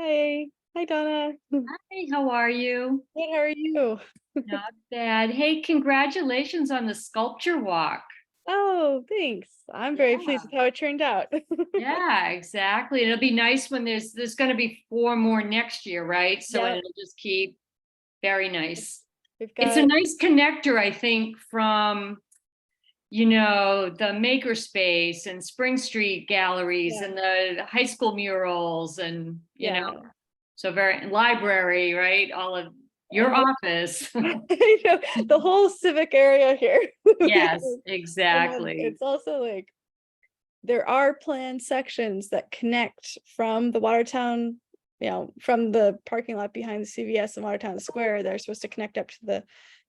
Hey, hi Donna. Good, Hey, how are you? how are you? Not bad. Hey, congratulations on the sculpture walk. Oh, thanks. I'm very pleased Yeah. with how it turned out. Yeah, exactly. And it'll be nice when there's going to be four more next year, right? So Yeah, it'll just keep very nice. we've It's a got, nice connector, I think, from the Makerspace and Spring Street galleries yeah, and the high school murals and yeah. so very library, right? All of your And the, office. I know, the whole civic area here. Yes, And then exactly. it's also like there are planned sections that connect from the Watertown, from the parking lot behind the CVS in Watertown Square. They're supposed to connect up to the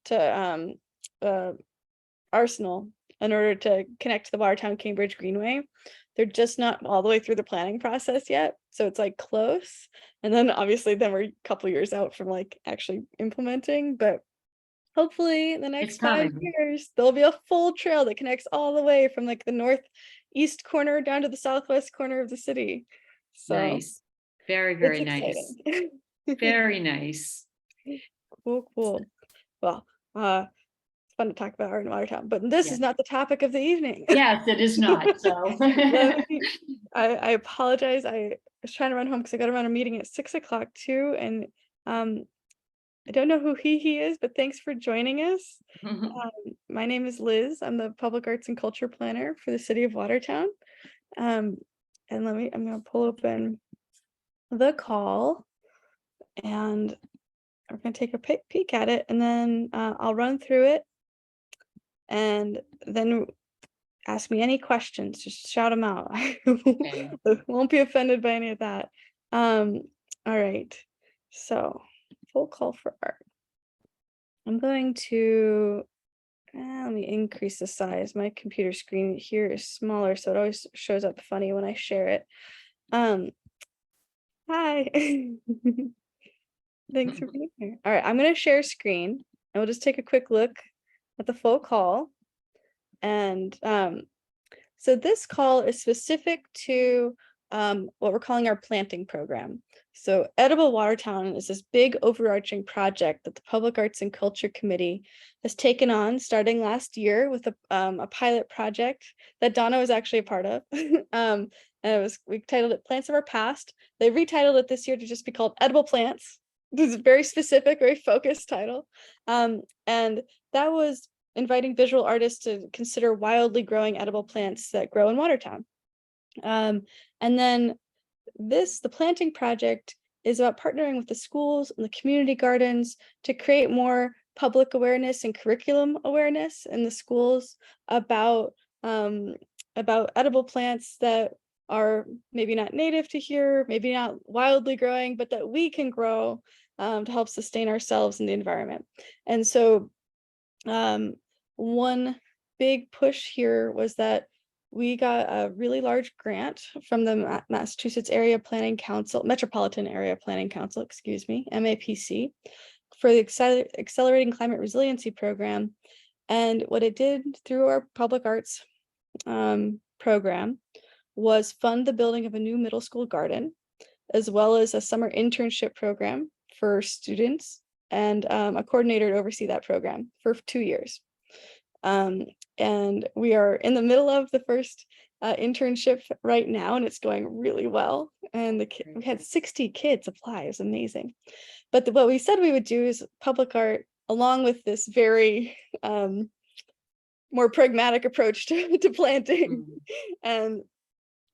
to uh Arsenal in order to connect to the Watertown Cambridge Greenway. They're just not all the way through the planning process yet. So it's like close. And then obviously then we're a couple years out from like actually implementing, but hopefully in the It's next five coming. years there'll be a full trail that connects all the way from like the northeast corner down to the southwest corner of the city. So Nice. Very, it's very nice. exciting. Very nice. Cool, cool. Well, it's fun to talk about art in Watertown, but this Yeah. is not the topic of the evening. Yes, it is not. So Let me, I apologize. I was trying to run home because I got to run a meeting at 6 o'clock too. And um, I don't know who he is, but thanks for joining us. My name is Liz. I'm the Public Arts and Culture Planner for the City of Watertown. Um, and I'm going to pull open the call and we're going to take a peek at it and then I'll run through it and then ask me any questions, just shout them out. I okay. won't be offended by any of that. Um, all right. So full call for art. I'm going to let me increase the size. My computer screen here is smaller, so it always shows up funny when I share it. Um, hi. Thanks for being here. All right, I'm gonna share screen and we'll just take a quick look at the full call. And so this call is specific to what we're calling our planting program. So Edible Watertown is this big overarching project that the Public Arts and Culture Committee has taken on starting last year with a pilot project that Donna was actually a part of. And we titled it Plants of Our Past. They retitled it this year to just be called Edible Plants. This is a very specific, very focused title. And that was inviting visual artists to consider wildly growing edible plants that grow in Watertown. Um, and then the planting project is about partnering with the schools and the community gardens to create more public awareness and curriculum awareness in the schools um, about edible plants that are maybe not native to here, maybe not wildly growing, but that we can grow to help sustain ourselves and the environment. And so um, one big push here was that we got a really large grant from the Massachusetts Area Planning Council, Metropolitan Area Planning Council, excuse me, MAPC, for the Accelerating Climate Resiliency Program. And what it did through our public arts program was fund the building of a new middle school garden, as well as a summer internship program for students and a coordinator to oversee that program for 2 years. And we are in the middle of the first internship right now, and it's going really well. And we had 60 kids apply. It was amazing. But what we said we would do is public art, along with this very more pragmatic approach to planting. Mhm. And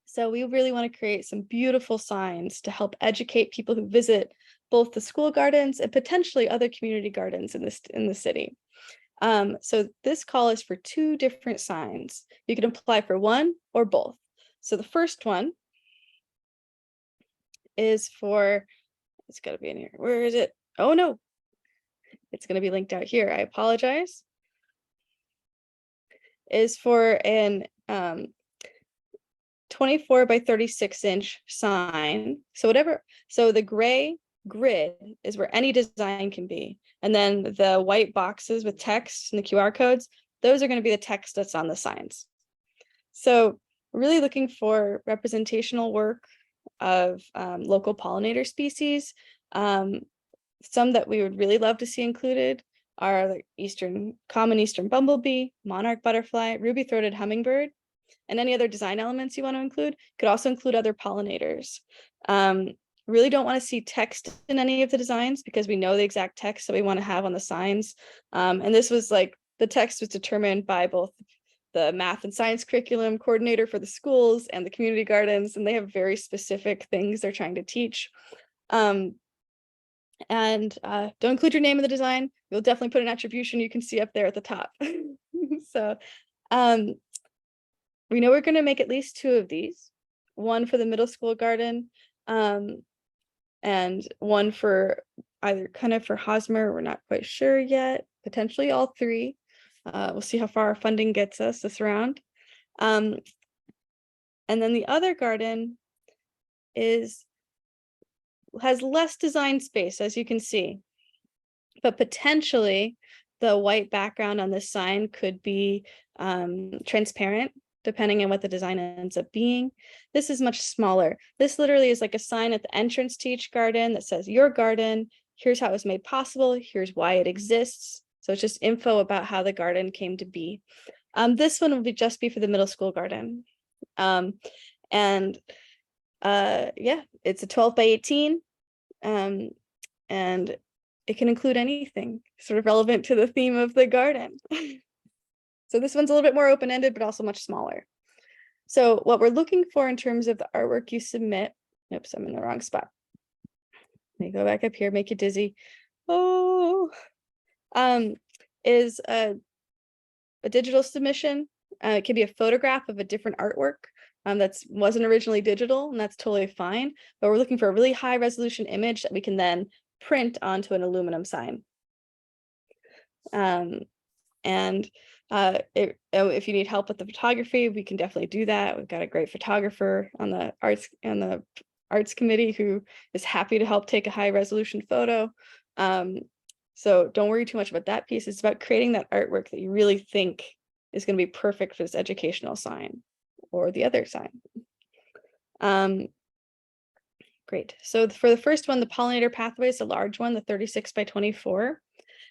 so we really want to create some beautiful signs to help educate people who visit both the school gardens and potentially other community gardens in the city. So this call is for two different signs. You can apply for one or both. So the first one is for, it's got to be in here. Where is it? Oh no, it's going to be linked out here. I apologize. Is for an 24 by 36-inch sign. So the gray grid is where any design can be. And then the white boxes with text and the QR codes, those are going to be the text that's on the signs. So we're really looking for representational work of local pollinator species. Some that we would really love to see included are like common eastern bumblebee, monarch butterfly, ruby-throated hummingbird, and any other design elements you want to include. Could also include other pollinators. Really don't want to see text in any of the designs because we know the exact text that we want to have on the signs. And this was like, the text was determined by both the math and science curriculum coordinator for the schools and the community gardens, and they have very specific things they're trying to teach. And don't include your name in the design. You'll definitely put an attribution you can see up there at the top. So we know we're going to make at least 2 of these, one for the middle school garden, and one for either kind of for Hosmer, we're not quite sure yet, potentially all 3. We'll see how far our funding gets us this round. And then the other garden has less design space, as you can see, but potentially the white background on this sign could be transparent, depending on what the design ends up being. This is much smaller. This literally is like a sign at the entrance to each garden that says your garden, here's how it was made possible, here's why it exists. So it's just info about how the garden came to be. This one will just be for the middle school garden. Yeah, it's a 12 by 18. And it can include anything sort of relevant to the theme of the garden. So this one's a little bit more open-ended, but also much smaller. So what we're looking for in terms of the artwork you submit, oops, I'm in the wrong spot. Let me go back up here, make you dizzy. Oh, is a digital submission. It can be a photograph of a different artwork that wasn't originally digital, and that's totally fine. But we're looking for a really high resolution image that we can then print onto an aluminum sign. If you need help with the photography, we can definitely do that. We've got a great photographer on the arts committee who is happy to help take a high resolution photo. So don't worry too much about that piece. It's about creating that artwork that you really think is going to be perfect for this educational sign or the other sign. Great. So for the first one, the pollinator pathway is a large one, the 36 by 24.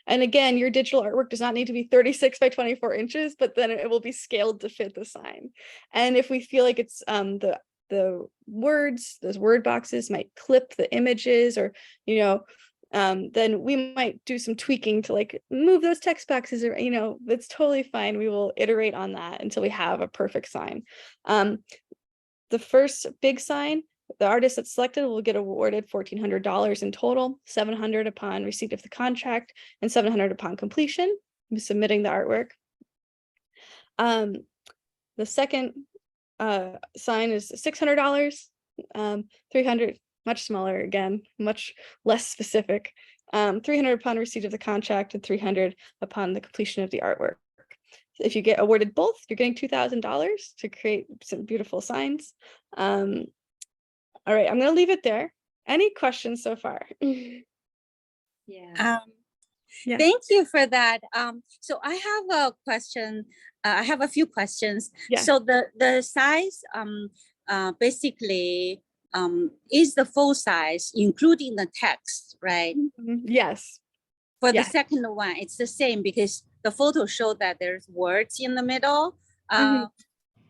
And again, your digital artwork does not need to be 36 by 24 inches, but then it will be scaled to fit the sign. And if we feel like it's the words, those word boxes might clip the images, or, then we might do some tweaking to like move those text boxes, or, that's totally fine. We will iterate on that until we have a perfect sign. The first big sign, the artist that's selected will get awarded $1,400 in total, $700 upon receipt of the contract, and $700 upon completion of submitting the artwork. The second sign is $600, $300, much smaller again, much less specific. $300 upon receipt of the contract and $300 upon the completion of the artwork. If you get awarded both, you're getting $2,000 to create some beautiful signs. All right, I'm going to leave it there. Any questions so far? Yeah. Yeah. Thank you for that. So I have a question. I have a few questions. Yeah. So the size basically is the full size, including the text, right? Yes. For Yeah. the second one, it's the same because the photo showed that there's words in the middle, but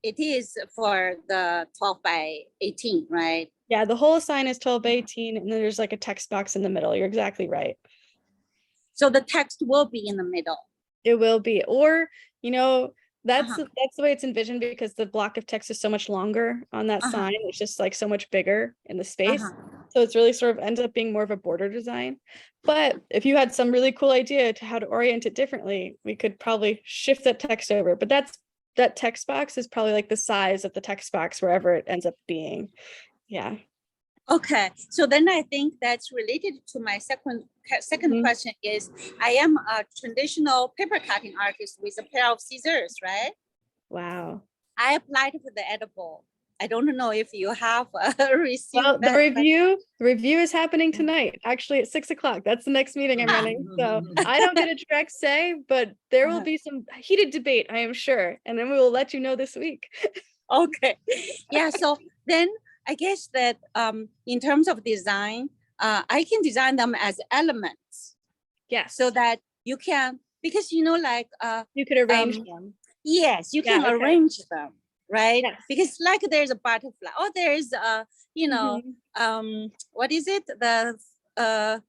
it is for the 12 by 18, right? Yeah, the whole sign is 12 by 18, and then there's like a text box in the middle. You're exactly right. So the text will be in the middle. It will be, or, that's the way it's envisioned, because the block of text is so much longer on that sign. It's just like so much bigger in the space. So it's really sort of ends up being more of a border design. But if you had some really cool idea to how to orient it differently, we could probably shift that text over. But that text box is probably like the size of the text box wherever it ends up being. Yeah. Okay, so then I think that's related to my second question is, I am a traditional paper cutting artist with a pair of scissors, right? Wow. I applied for the edible. I don't know if you have received Well, that. the review is happening tonight, actually at 6 o'clock. That's the next meeting I'm running. So I don't get a direct say, but there will be some heated debate, I am sure. And then we will let you know this week. Okay. Yeah. So then I guess that in terms of design, I can design them as elements Yes. so that you can, because like you could arrange um, them. yes, you Yeah, can okay. arrange them, right? Yes. Because like there's a butterfly, or there's Mhm. what is it? The A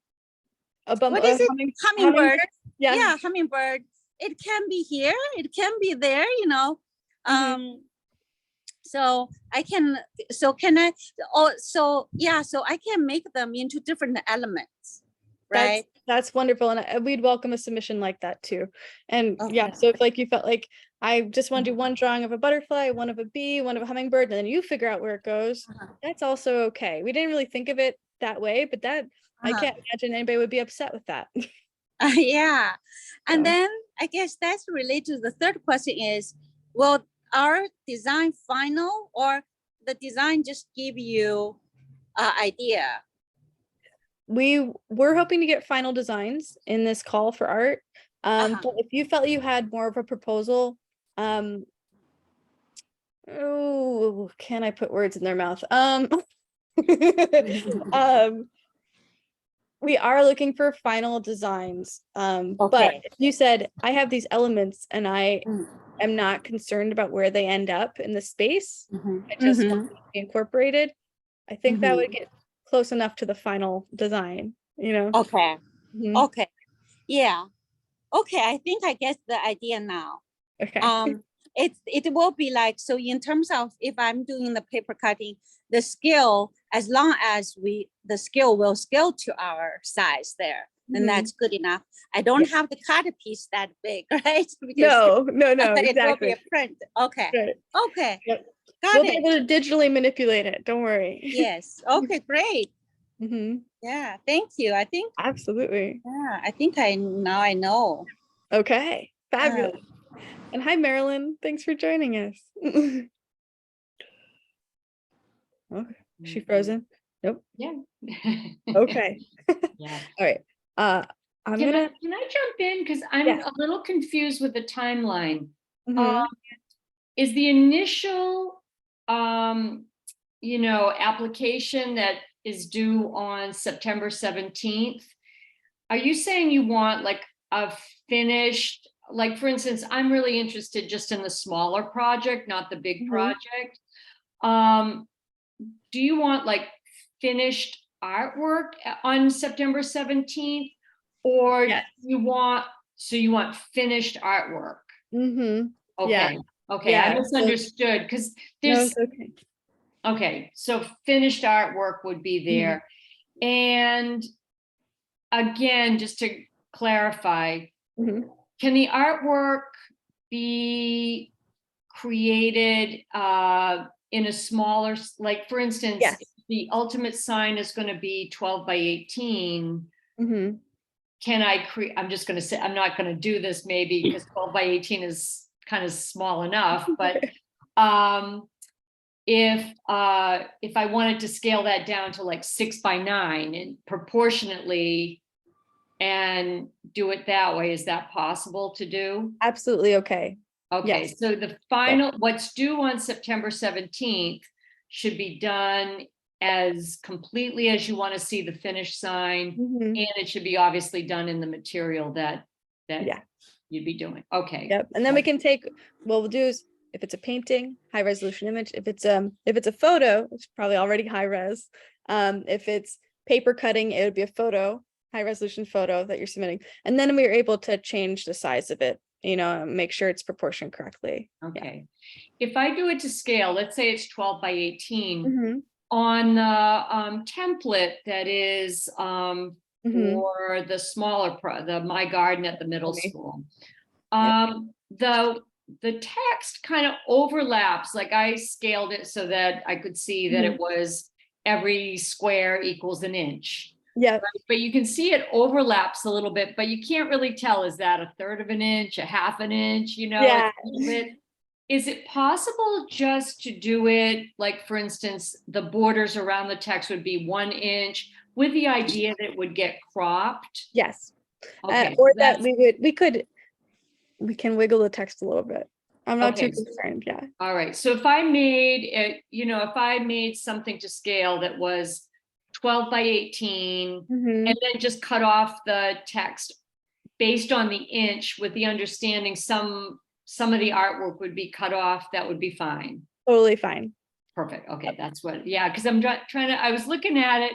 what is it? Hummingbird. Yeah. Yeah, hummingbird. It can be here, it can be there, Mhm. so I can, so can I, so yeah, so I can make them into different elements, right? That's wonderful. And we'd welcome a submission like that too. And yeah, Okay. so if like you felt like I just want to do one drawing of a butterfly, one of a bee, one of a hummingbird, and then you figure out where it goes, that's also okay. We didn't really think of it that way, but that I can't imagine anybody would be upset with that. Yeah. And So, then I guess that's related to the third question is, will our design final, or the design just give you an idea? we're hoping to get final designs in this call for art. Uh-huh. But if you felt you had more of a proposal, oh, can I put words in their mouth? Um, we are looking for final designs. But Okay. if you said I have these elements and I Mm. am not concerned about where they end up in the space, Mhm. I just want Mhm. them to be incorporated, I think that would Mhm. get close enough to the final design, Okay. Mhm. Okay. Yeah. Okay. I think I get the idea now. Okay. It will be like, so in terms of if I'm doing the paper cutting, the scale, as long as the scale will scale to our size there, then Mhm. that's good enough. I don't Yeah. have to cut a piece that big, right? Because No, it will be exactly. a print. Okay. Right. Okay. Yep. Got We'll be it. able to digitally manipulate it. Don't worry. Yes. Okay, great. Hmm. Yeah. Thank you. Absolutely. I think I know. Okay. Yeah. Fabulous. And hi, Marilyn. Thanks for joining us. Okay. Is she frozen? Nope. Yeah. Okay. Yeah. All right. I'm Can gonna. I jump in? Because I'm Yes. a little confused with the timeline. Mhm. Is the initial, application that is due on September 17th, are you saying you want like a finished, like for instance, I'm really interested just in the smaller project, not the big Mhm. project. Do you want like finished artwork on September 17th? Or Yes. you want finished artwork? Mhm. Yeah. Okay, okay, I Yeah. misunderstood because No, there's, it's okay. okay, so finished artwork would be Mhm. there. And again, just to clarify, Mhm. can the artwork be created in a smaller, like for instance, Yes. the ultimate sign is going to be 12 by 18. Mhm. Can I create, I'm just going to say, I'm not going to do this maybe because 12 by 18 is kind of small enough, but if I wanted to scale that down to like 6 by 9 and proportionately and do it that way, is that possible to do? Absolutely okay. Okay, Yes. so the final, what's due on September 17th should be done as completely as you want to see the finished sign, Mhm. and it should be obviously done in the material that Yeah. you'd be doing. Okay. Yep. And then we can take, what we'll do is if it's a painting, high resolution image, if it's a photo, it's probably already high res. If it's paper cutting, it would be a photo, high resolution photo that you're submitting. And then we are able to change the size of it, and make sure it's proportioned correctly. Okay. If I do it to scale, let's say it's 12 by 18, Mm-hmm. on the template that is Mm-hmm. for the smaller the My Garden at the middle Okay. school. Yep. The text kind of overlaps, like I scaled it so that I could see that it was every square equals an inch. Yeah. Right? But you can see it overlaps a little bit, but you can't really tell, is that a third of an inch, a half an inch, Yeah. it's a little bit. Is it possible just to do it, like for instance, the borders around the text would be 1 inch with the idea that it would get cropped? Yes. Okay, Or so that we can wiggle the text a little bit. I'm not too Okay. concerned. Yeah. All right, so if I made it, if I made something to scale that was 12 by 18 Mhm. and then just cut off the text based on the inch with the understanding some of the artwork would be cut off, that would be fine. Totally fine. Perfect. Okay, that's what, yeah, because I'm trying to, I was looking at it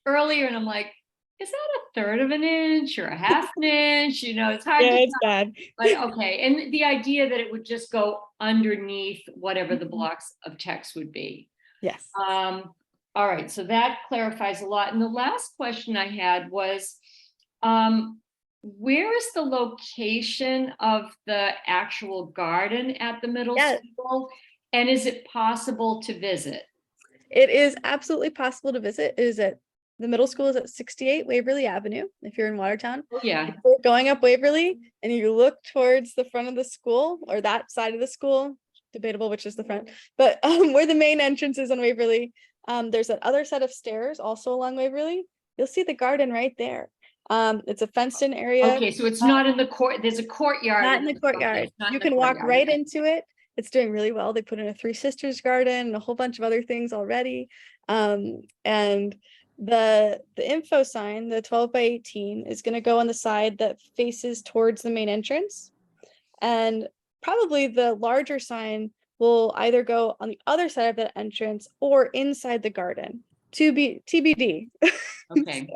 earlier and I'm like, is that a third of an inch or a half an inch? It's hard Yeah, to it's bad. but okay, and the idea that it would just go underneath whatever the blocks of text would be. Yes. All right, so that clarifies a lot. And the last question I had was, where is the location of the actual garden at the middle Yes. school? And is it possible to visit? It is absolutely possible to visit. It is at the middle school is at 68 Waverly Avenue. If you're in Watertown, Oh, yeah. if you're going up Waverly and you look towards the front of the school or that side of the school, debatable which is the front, but where the main entrance is on Waverly, there's that other set of stairs also along Waverly. You'll see the garden right there. It's a fenced in area. Okay, so it's not in the court, there's a courtyard. Not in the Okay, courtyard. it's not in You the can walk courtyard. right into it. It's doing really well. They put in a Three Sisters garden and a whole bunch of other things already. And the info sign, the 12 by 18, is going to go on the side that faces towards the main entrance. And probably the larger sign will either go on the other side of the entrance or inside the garden. To be TBD. Okay.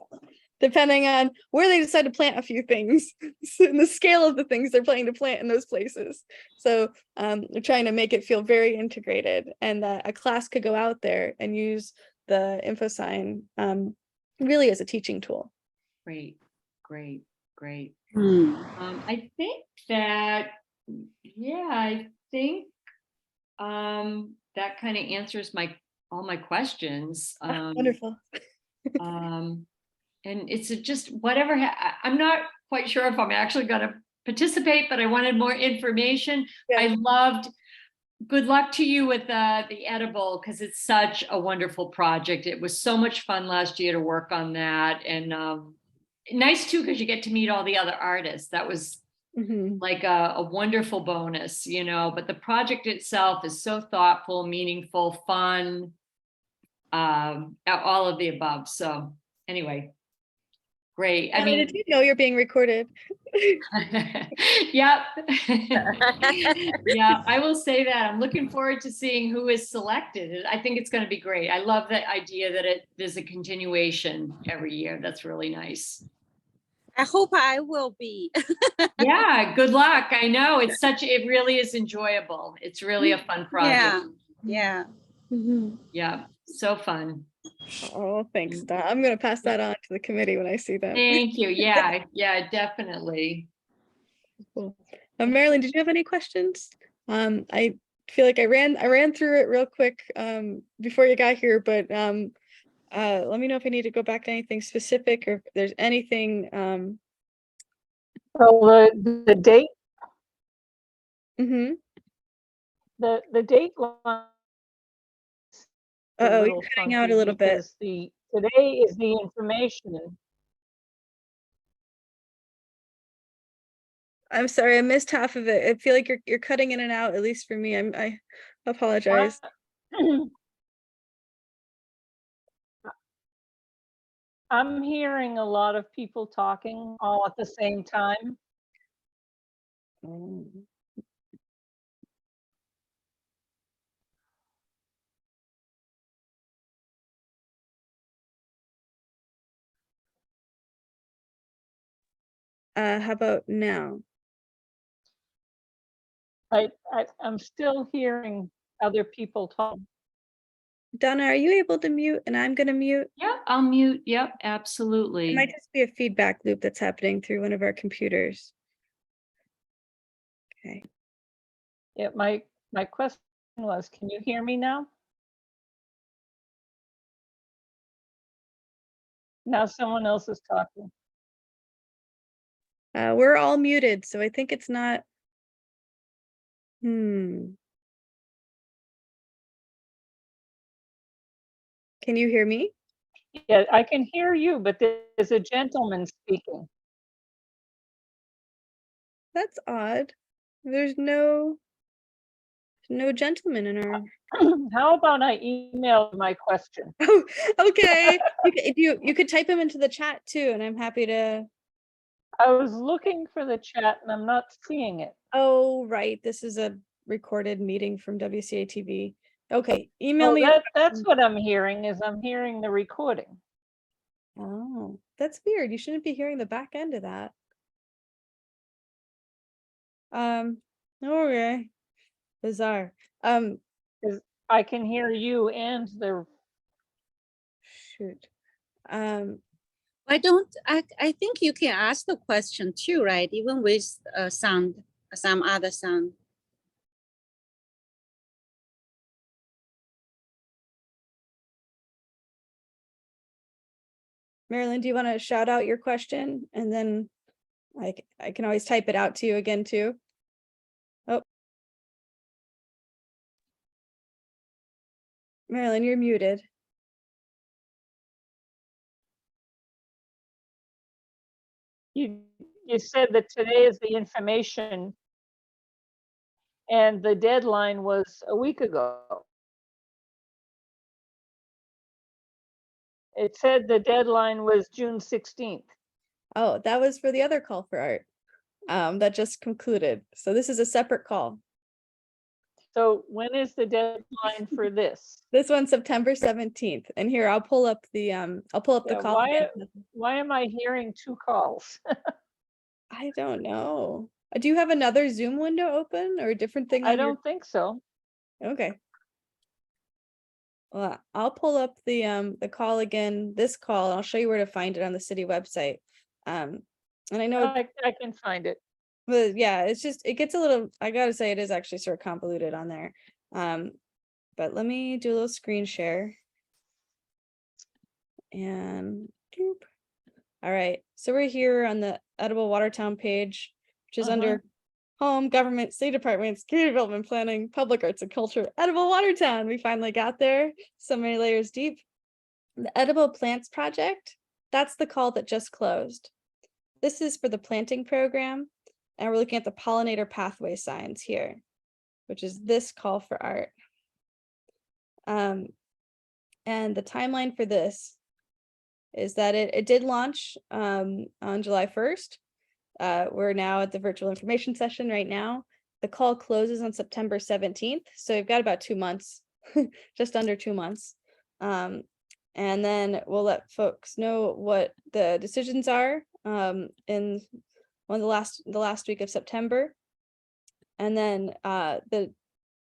Depending on where they decide to plant a few things and the scale of the things they're planning to plant in those places. So they're trying to make it feel very integrated, and that a class could go out there and use the info sign really as a teaching tool. Great, great, great. Hmm. I think that, I think that kind of answers all my questions. Wonderful. And it's just whatever, I'm not quite sure if I'm actually going to participate, but I wanted more information. Yeah. I loved, good luck to you with the edible, because it's such a wonderful project. It was so much fun last year to work on that. And nice too, because you get to meet all the other artists. That was like a wonderful bonus, but the project itself is so thoughtful, meaningful, fun, all of the above. So anyway, great. I mean, did you know you're being recorded? yep. Yeah, I will say that. I'm looking forward to seeing who is selected. I think it's going to be great. I love the idea that there's a continuation every year. That's really nice. I hope I will be. Yeah, good luck. I know it really is enjoyable. It's really a fun project. Yeah. Yeah, so fun. Oh, thanks, Dot. I'm going to pass that on to the committee when I see them. Thank you. Yeah, definitely. Cool. Marilyn, did you have any questions? I feel like I ran through it real quick before you got here, but let me know if I need to go back to anything specific or if there's anything. Well, the date, The date line. Uh-oh, you're cutting out a little bit. Today is the information. I'm sorry, I missed half of it. I feel like you're cutting in and out, at least for me. I apologize. I'm hearing a lot of people talking all at the same time. How about now? I'm still hearing other people talk. Donna, are you able to mute? And I'm gonna mute. Yeah, I'll mute. Yep, It absolutely. might just be a feedback loop that's happening through one of our computers. Okay. Yeah, my question was, can you hear me now? Now someone else is talking. We're all muted, so I think it's not. Can you hear me? Yeah, I can hear you, but there's a gentleman speaking. That's odd. There's no. no gentlemen in our. How about I email my question? Oh, okay. You could type them into the chat too, and I'm happy to. I was looking for the chat and I'm not seeing it. Oh, right. This is a recorded meeting from WCA TV. Okay, email Oh, me. your that's question. what I'm hearing, is I'm hearing the recording. Oh, that's weird. You shouldn't be hearing the back end of that. Okay. Bizarre. I can hear you and the, Shoot. I think you can ask the question too, right? Even with sound, some other sound. Marilyn, do you want to shout out your question? And then I can always type it out to you again too. Oh. Marilyn, you're muted. you said that today is the information and the deadline was a week ago. It said the deadline was June 16th. Oh, that was for the other call for art. That just concluded. So this is a separate call. So when is the deadline for this? This one's September 17th. And here I'll pull up the Yeah, call again. why am I hearing two calls? I don't know. Do you have another Zoom window open or a different thing I on your? don't think so. Okay. Well, I'll pull up the call again, this call, and I'll show you where to find it on the city website. And I know, I can find it. but yeah, it's just, it gets a little, I gotta say, it is actually sort of convoluted on there. But let me do a little screen share. And doop. All right, so we're here on the Edible Watertown page, which is under Home, Government, State Departments, Community Development Planning, Public Arts and Culture, Edible Watertown. We finally got there, so many layers deep. The Edible Plants Project, that's the call that just closed. This is for the planting program, and we're looking at the pollinator pathway signs here, which is this call for art. And the timeline for this is that it did launch on July 1st. We're now at the virtual information session right now. The call closes on September 17th. So we've got about 2 months, just under 2 months. And then we'll let folks know what the decisions are in the last week of September. And then the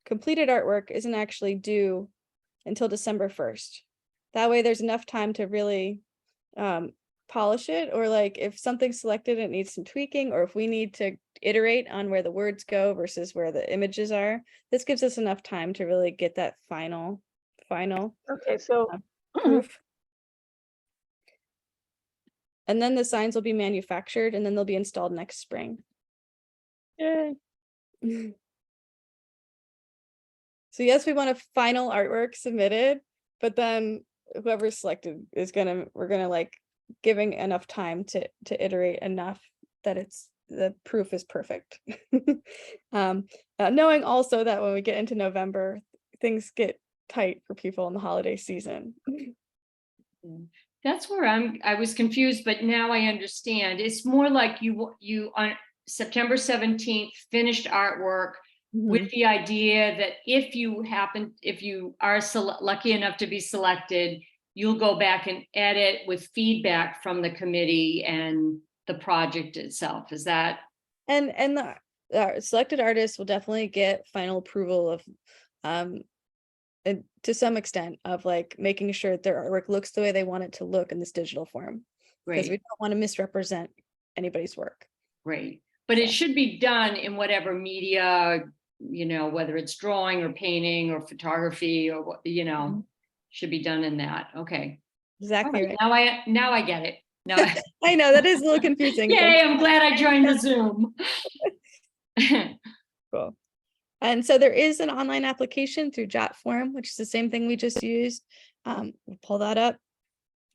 completed artwork isn't actually due until December 1st. That way there's enough time to really polish it, or like if something's selected and it needs some tweaking, or if we need to iterate on where the words go versus where the images are, this gives us enough time to really get that final Okay, so proof. And then the signs will be manufactured and then they'll be installed next spring. yay. So yes, we want a final artwork submitted, but then whoever's selected is we're gonna like giving enough time to iterate enough that the proof is perfect. Knowing also that when we get into November, things get tight for people in the holiday season. That's where I was confused, but now I understand. It's more like you on September 17th finished artwork with the idea that if you are lucky enough to be selected, you'll go back and edit with feedback from the committee and the project itself. Is that? And the selected artists will definitely get final approval of and to some extent of like making sure that their artwork looks the way they want it to look in this digital form, because we don't want to misrepresent anybody's work. Right. But it should be done in whatever media, whether it's drawing or painting or photography or what, should be done in that. Okay. Exactly. Right. Right. Now I get it. Now I know that is a little confusing. Yay, I'm glad I joined the Zoom. Cool. And so there is an online application through JotForm, which is the same thing we just used. We'll pull that up.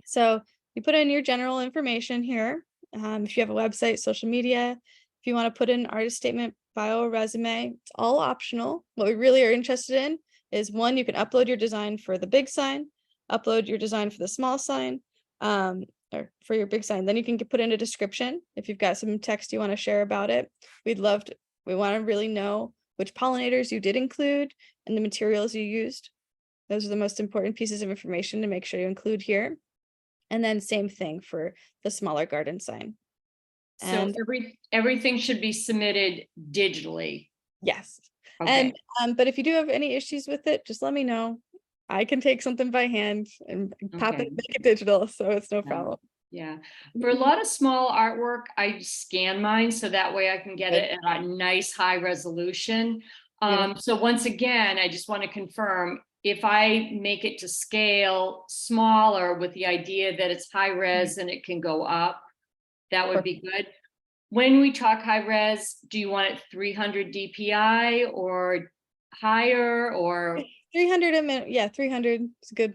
So you put in your general information here. If you have a website, social media, if you want to put in an artist statement file a resume. It's all optional. What we really are interested in is one, you can upload your design for the big sign, upload your design for the small sign, or for your big sign. Then you can put in a description if you've got some text you want to share about it. We want to really know which pollinators you did include and the materials you used. Those are the most important pieces of information to make sure you include here. And then same thing for the smaller garden sign. So And everything should be submitted digitally. yes. Okay. And but if you do have any issues with it, just let me know. I can take something by hand and pop Okay. it, make it digital, so it's no Yeah. problem. Yeah. For a lot of small artwork, I scan mine so that way I can get Good. it at a nice high resolution. Beautiful. So once again, I just want to confirm, if I make it to scale smaller with the idea that it's high res and it can go up, that would be good. When we talk high res, do you want it 300 DPI or higher, or? 300 a minute, yeah, 300 is a good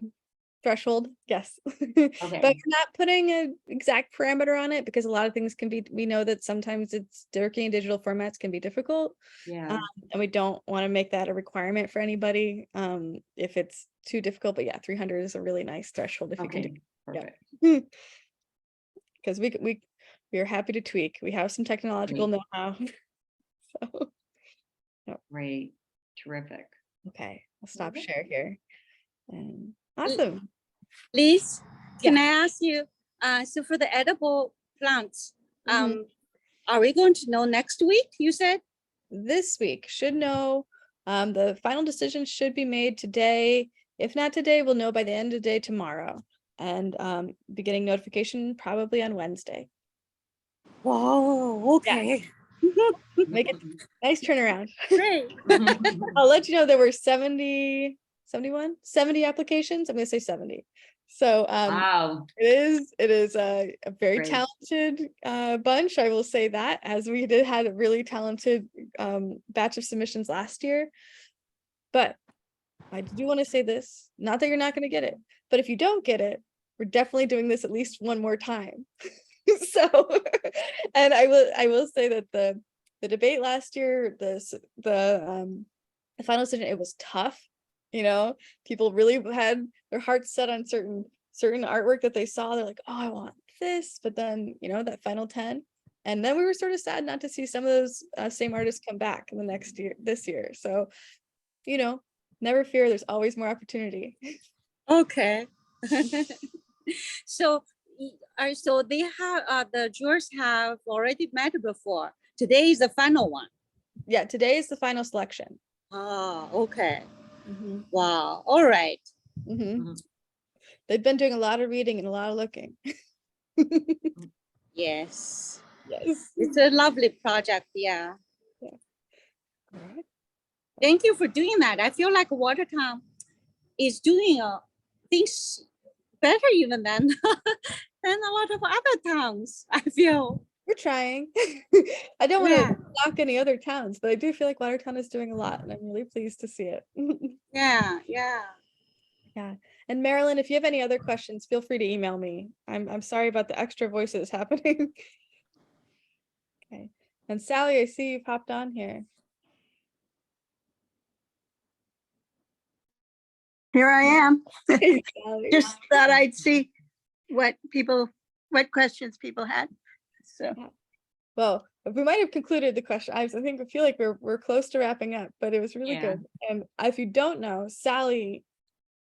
threshold, yes. Okay. But we're not putting an exact parameter on it because a lot of things can be, we know that sometimes it's working in digital formats can be difficult. Yeah. And we don't want to make that a requirement for anybody if it's too difficult. But yeah, 300 is a really nice threshold if you can do. Okay. Perfect. Because we are happy to tweak. We have some technological Great. know-how. So, Great. Terrific. okay, I'll stop Okay. share here. And awesome. Liz, can I ask you, so for the edible plants, Mhm. are we going to know next week, you said? This week should know. The final decision should be made today. If not today, we'll know by the end of the day tomorrow. And be getting notification probably on Wednesday. Whoa, okay. Make it nice turnaround. Great. I'll let you know there were 70 applications. I'm gonna say 70. So Wow. it is a very Great. talented bunch. I will say that, as we had a really talented batch of submissions last year. But I do want to say this, not that you're not going to get it, but if you don't get it, we're definitely doing this at least one more time. So, and I will say that the debate last year, the final decision, it was tough. You know, people really had their hearts set on certain artwork that they saw. They're like, oh, I want this, but then, you know, that final 10. And then we were sort of sad not to see some of those same artists come back in the next year, this year. So, you know, never fear, there's always more opportunity. Okay. So, so they have, the jurors have already met before. Today is the final one. Yeah, today is the final selection. Oh, okay. Mhm, Wow. All right. mhm. Mhm. They've been doing a lot of reading and a lot of looking. Yes. Yes. It's a lovely project. Yeah. Alright. Thank you for doing that. I feel like Watertown is doing things better even than than a lot of other towns. I feel. We're trying. I don't want Yeah. to knock any other towns, but I do feel like Watertown is doing a lot, and I'm really pleased to see it. Yeah. Yeah. Yeah. And Marilyn, if you have any other questions, feel free to email me. I'm sorry about the extra voices happening. Okay. And Sally, I see you popped on here. Here I am. Hey, Sally. Just thought I'd see what questions people had. So, Well, we might have concluded the question. I feel like we're close to wrapping up, but it was really Yeah. good. And if you don't know, Sally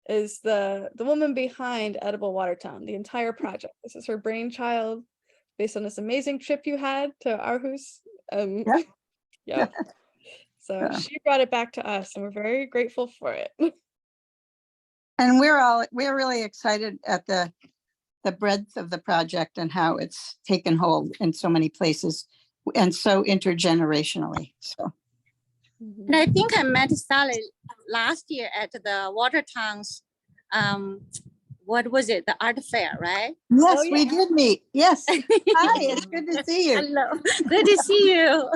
is the woman behind Edible Watertown, the entire project. This is her brainchild based on this amazing trip you had to Aarhus. Yeah. Yep. So Yeah. she brought it back to us, and we're very grateful for it. and we're really excited at the breadth of the project and how it's taken hold in so many places and so intergenerationally. So, And I think I met Sally last year at the Watertown's, what was it? The art fair, right? yes, Oh, we yeah. did meet. Yes. Hi, it's good to see you. Hello. Good to see you.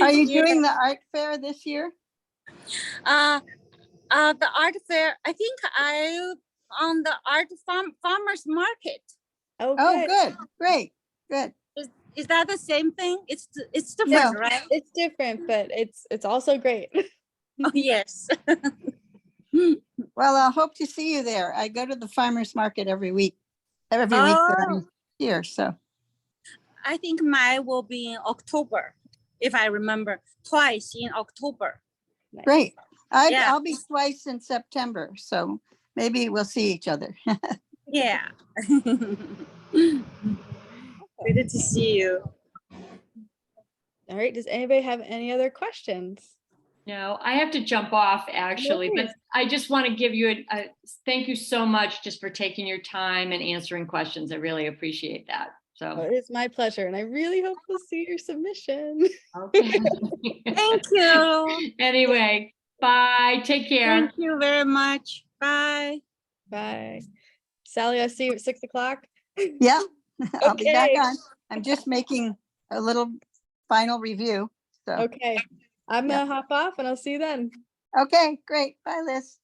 Are you Yeah. doing the art fair this year? The art fair, I think I on the art farmers market. Oh, Oh, good. good. Great. Good. Is that the same thing? It's No. different, right? It's different, but it's also great. Oh, yes. Well, I'll hope to see you there. I go to the farmer's market every week that I'm here, so. I think mine will be in October, if I remember, twice in October. Nice. Great. Yeah. I'll be twice in September, so maybe we'll see each other. Yeah. Good to see you. All right. Does anybody have any other questions? No, I have to jump off actually, but worries. I just want to give you a thank you so much just for taking your time and answering questions. I really appreciate that. Oh, So, it is my pleasure, and I really hope we'll see your submission. okay. Thank you. Anyway, bye. Take care. Thank you very much. Bye. Bye. Sally, I'll see you at 6 o'clock. Yeah, I'll be back Okay. on. I'm just making a little final review, so. Okay. I'm Yeah. gonna hop off and I'll see you then. Okay, great. Bye, Liz.